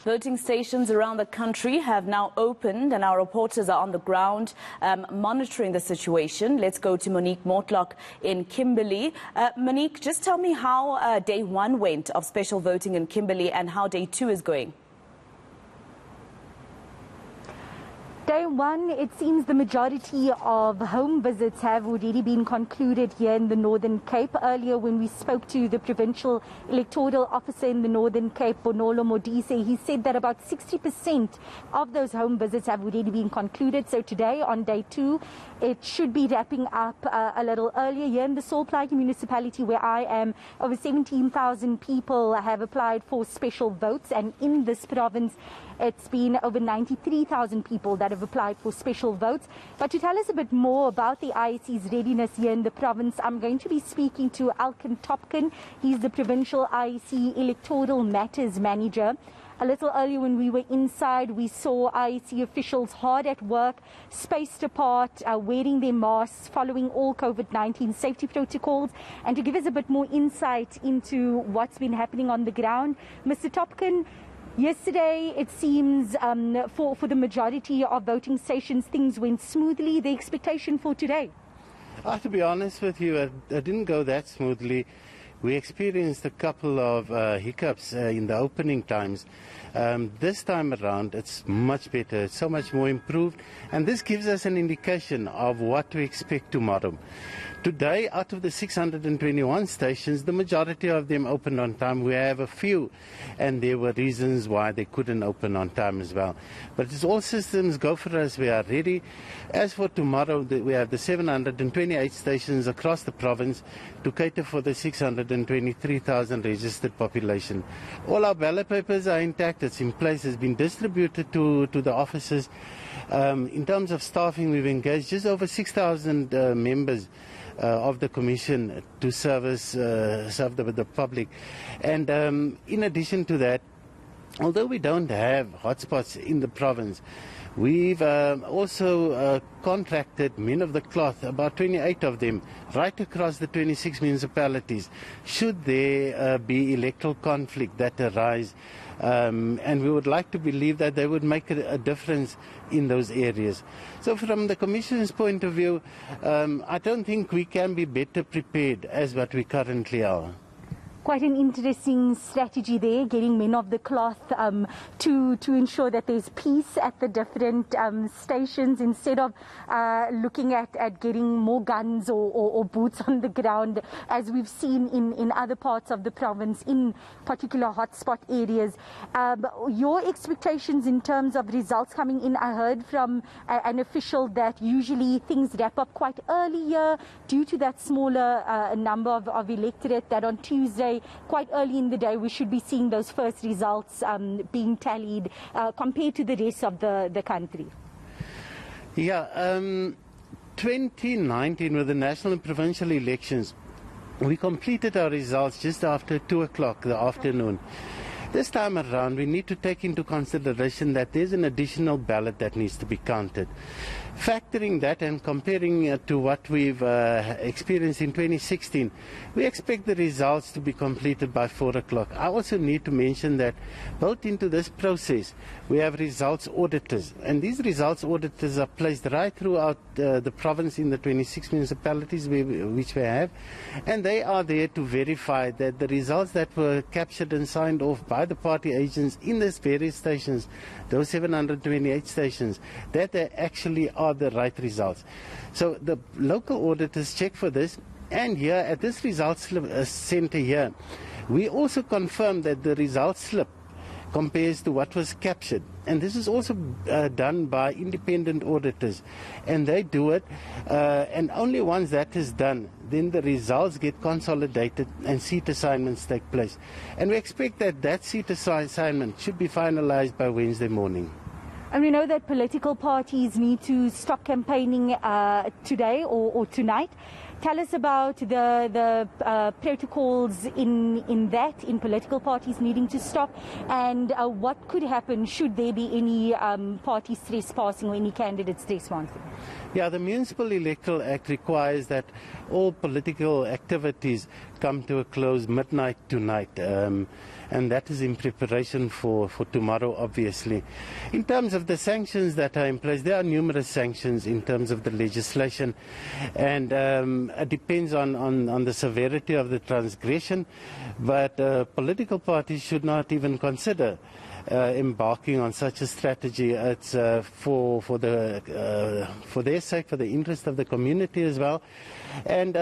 Voting stations around the country have now opened and our reporters are on the ground monitoring the situation. Let's go to Monique Mortlock in Kimberley. Monique, just tell me how day one went of special voting in Kimberley and how day two is going. Day one, it seems the majority of home visits have already been concluded here in the Northern Cape. Earlier, when we spoke to the Provincial Electoral Officer in the Northern Cape, Bonolo Modise, he said that about 60% of those home visits have already been concluded. So today, on day two, it should be wrapping up a little earlier. Here in the Solplaatje municipality where I am, over 17,000 people have applied for special votes, and in this province, it's been over 93,000 people that have applied for special votes. But to tell us a bit more about the IEC's readiness here in the province, I'm going to be speaking to Alkin Topkin. He's the Provincial IEC Electoral Matters Manager. A little earlier when we were inside, we saw IEC officials hard at work, spaced apart, wearing their masks, following all COVID-19 safety protocols. And to give us a bit more insight into what's been happening on the ground, Mr. Topkin, yesterday, it seems for the majority of voting stations, things went smoothly. The expectation for today? To be honest with you, it didn't go that smoothly. We experienced a couple of hiccups in the opening times. This time around, it's much better, it's so much more improved, and this gives us an indication of what to expect tomorrow. Today, out of the 621 stations, the majority of them opened on time. We have a few, and there were reasons why they couldn't open on time as well. But it's all systems go for us. We are ready. As for tomorrow, we have the 728 stations across the province to cater for the 623,000 registered population. All our ballot papers are intact. It's in place. It's been distributed to the offices. In terms of staffing, we've engaged just over 6,000 members of the Commission to serve the public. And in addition to that, although we don't have hotspots in the province, we've also contracted men of the cloth, about 28 of them, right across the 26 municipalities, should there be electoral conflict that arise. And we would like to believe that they would make a difference in those areas. So from the Commission's point of view, I don't think we can be better prepared as what we currently are. Quite an interesting strategy there, getting men of the cloth to ensure that there's peace at the different stations instead of looking at getting more guns or boots on the ground, as we've seen in other parts of the province, in particular hotspot areas. Your expectations in terms of results coming in, I heard from an official that usually things wrap up quite early here due to that smaller number of electorate, that on Tuesday, quite early in the day, we should be seeing those first results being tallied compared to the rest of the country. Yeah, 2019 with the national and provincial elections, we completed our results just after 2 o'clock the afternoon. This time around, we need to take into consideration that there's an additional ballot that needs to be counted. Factoring that and comparing it to what we've experienced in 2016, we expect the results to be completed by 4 o'clock. I also need to mention that built into this process, we have results auditors. And these results auditors are placed right throughout the province in the 26 municipalities which we have. And they are there to verify that the results that were captured and signed off by the party agents in these various stations, those 728 stations, that they actually are the right results. So the local auditors check for this, and here at this results center here, we also confirm that the results slip compares to what was captured. And this is also done by independent auditors, and they do it, and only once that is done, then the results get consolidated and seat assignments take place. And we expect that seat assignment should be finalized by Wednesday morning. And we know that political parties need to stop campaigning today or tonight. Tell us about the protocols in political parties needing to stop, and what could happen should there be any parties trespassing or any candidates trespassing. Yeah, the Municipal Electoral Act requires that all political activities come to a close midnight tonight. And that is in preparation for tomorrow, obviously. In terms of the sanctions that are in place, there are numerous sanctions in terms of the legislation, and it depends on the severity of the transgression, but political parties should not even consider embarking on such a strategy. It's for their sake, for the interest of the community as well. And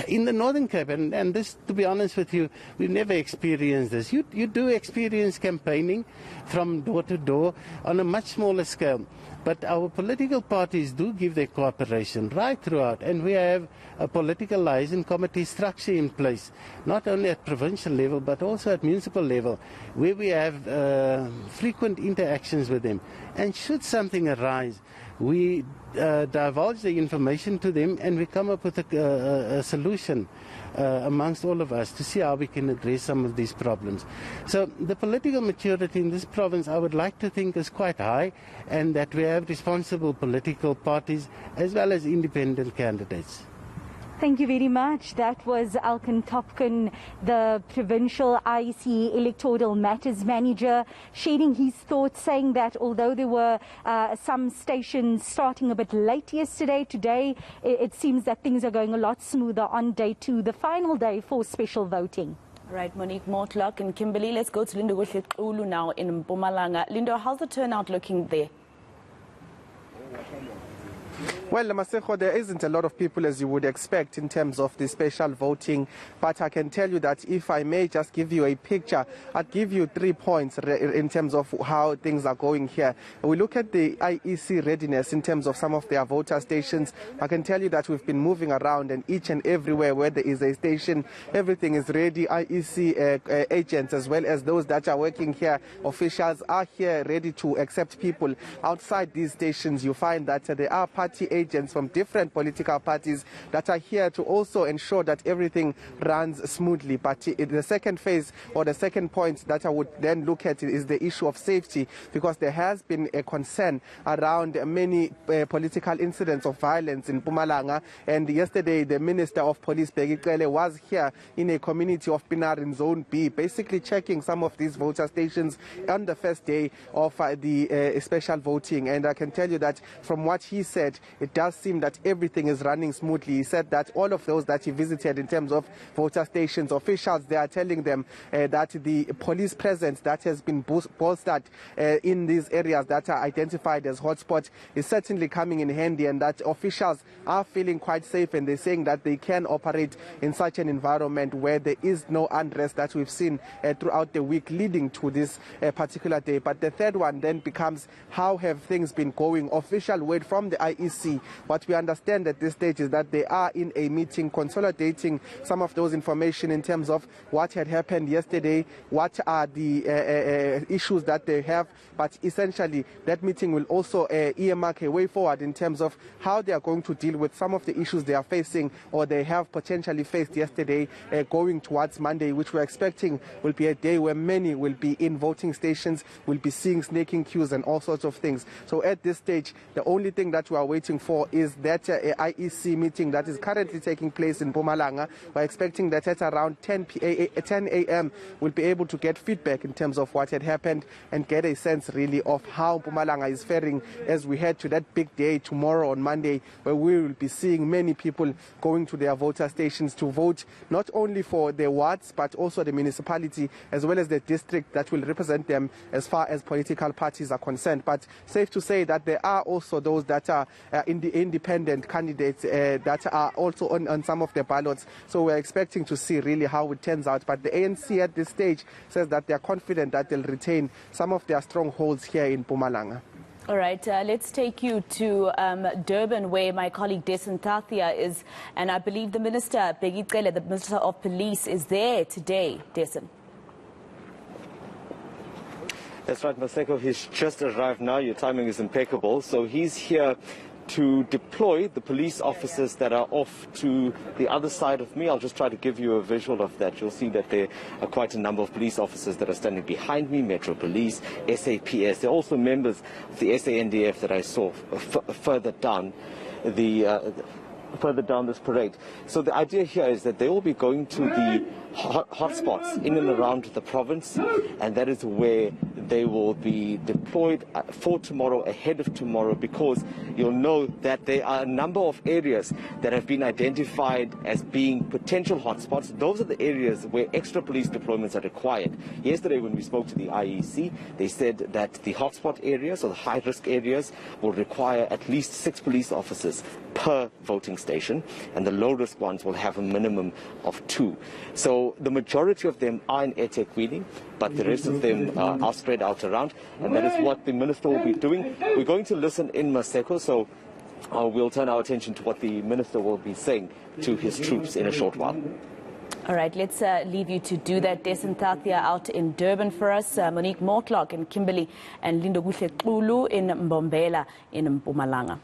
in the Northern Cape, and this, to be honest with you, we've never experienced this. You do experience campaigning from door to door on a much smaller scale. But our political parties do give their cooperation right throughout, and we have a political liaison committee structure in place, not only at provincial level but also at municipal level, where we have frequent interactions with them. And should something arise, we divulge the information to them, and we come up with a solution amongst all of us to see how we can address some of these problems. So the political maturity in this province, I would like to think, is quite high, and that we have responsible political parties as well as independent candidates. Thank you very much. That was Alkan Topkin, the Provincial IEC Electoral Matters Manager, sharing his thoughts, saying that although there were some stations starting a bit late yesterday, today it seems that things are going a lot smoother on day 2, the final day for special voting. All right, Monique Mortlock and Kimberley. Let's go to Lindokuhle Xulu now in Mpumalanga. Lindo, how's the turnout looking there? Well, Maseko, there isn't a lot of people as you would expect in terms of the special voting, but I can tell you that if I may just give you a picture, I'd give you 3 points in terms of how things are going here. We look at the IEC readiness in terms of some of their voter stations. I can tell you that we've been moving around, and each and everywhere where there is a station, everything is ready. IEC agents as well as those that are working here, officials are here ready to accept people. Outside these stations, you find that there are party agents from different political parties that are here to also ensure that everything runs smoothly. But the second phase, or the second point that I would then look at, is the issue of safety, because there has been a concern around many political incidents of violence in Mpumalanga. And yesterday the Minister of Police, Dasen Thathiah, was here in a community of Pinar in Zone B, basically checking some of these voter stations on the first day of the special voting. And I can tell you that from what he said, it does seem that everything is running smoothly. He said that all of those that he visited in terms of voter stations, officials, they are telling them that the police presence that has been bolstered in these areas that are identified as hotspots is certainly coming in handy, and that officials are feeling quite safe, and they're saying that they can operate in such an environment where there is no unrest that we've seen throughout the week leading to this particular day. But the third one then becomes, how have things been going? Official word from the IEC, what we understand at this stage is that they are in a meeting consolidating some of those information in terms of what had happened yesterday, what are the issues that they have, but essentially that meeting will also earmark a way forward in terms of how they are going to deal with some of the issues they are facing or they have potentially faced yesterday, going towards Monday, which we're expecting will be a day where many will be in voting stations, will be seeing snaking queues and all sorts of things. So at this stage, the only thing that we are waiting for is that IEC meeting that is currently taking place in Mpumalanga. We're expecting that at around 10 a.m. we'll be able to get feedback in terms of what had happened and get a sense really of how Mpumalanga is faring as we head to that big day tomorrow on Monday, where we will be seeing many people going to their voter stations to vote not only for their wards but also the municipality as well as the district that will represent them as far as political parties are concerned. But safe to say that there are also those that are in the independent candidates that are also on some of the ballots. So we're expecting to see really how it turns out. But the ANC at this stage says that they're confident that they'll retain some of their strongholds here in Mpumalanga. All right, let's take you to Durban, where my colleague Dasen Thathiah is, and I believe the Minister, the Minister of Police, is there today. Dasen. That's right, Maseko. He's just arrived now. Your timing is impeccable. So he's here to deploy the police officers that are off to the other side of me. I'll just try to give you a visual of that. You'll see that there are quite a number of police officers that are standing behind me, Metro Police, SAPS. There are also members of the SANDF that I saw further down the further down this parade. So the idea here is that they will be going to the hotspots in and around the province, and that is where they will be deployed for tomorrow, ahead of tomorrow, because you'll know that there are a number of areas that have been identified as being potential hotspots. Those are the areas where extra police deployments are required. Yesterday when we spoke to the IEC, they said that the hotspot areas or the high-risk areas will require at least 6 police officers per voting station, and the low-risk ones will have a minimum of 2. So the majority of them are in eThekwini, but the rest of them are spread out around, and that is what the minister will be doing. We're going to listen in Maseko, so we'll turn our attention to what the minister will be saying to his troops in a short while. All right, let's leave you to do that. Dasen Thathiah out in Durban for us, Monique Mortlock in Kimberley, and Lindokuhle Xulu in Mbombela in Mpumalanga.